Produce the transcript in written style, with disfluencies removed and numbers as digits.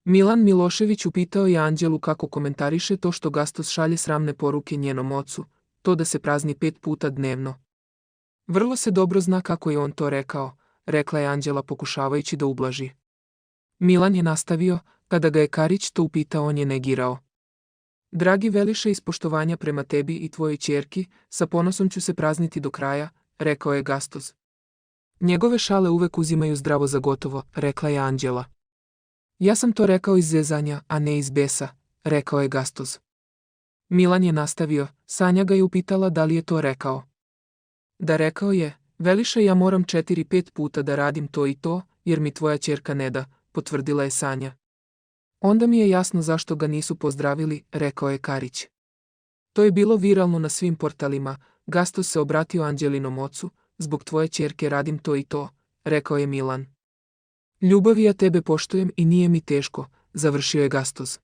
Milan Milošević upitao je Anđelu kako komentariše to što Gastos šalje sramne poruke njenom ocu, to da se prazni 5 puta dnevno. Vrlo se dobro zna kako je on to rekao, rekla je Anđela pokušavajući da ublaži. Milan je nastavio, kada ga je Karić to upitao on je negirao. Dragi Veliše, iz poštovanja prema tebi i tvojoj ćerki, sa ponosom ću se prazniti do kraja, rekao je Gastos. Njegove šale uvek uzimaju zdravo za gotovo, rekla je Anđela. Ja sam to rekao iz zezanja, a ne iz besa, rekao je Gastos. Milan je nastavio, Sanja ga je upitala da li je to rekao. Da, rekao je, Veliše, ja moram 4-5 puta da radim to i to, jer mi tvoja ćerka ne da, potvrdila je Sanja. Onda mi je jasno zašto ga nisu pozdravili, rekao je Karić. To je bilo viralno na svim portalima, Gastos se obratio Anđelinom ocu, zbog tvoje ćerke radim to i to, rekao je Milan. Ljubav, ja tebe poštujem i nije mi teško, završio je Gastos.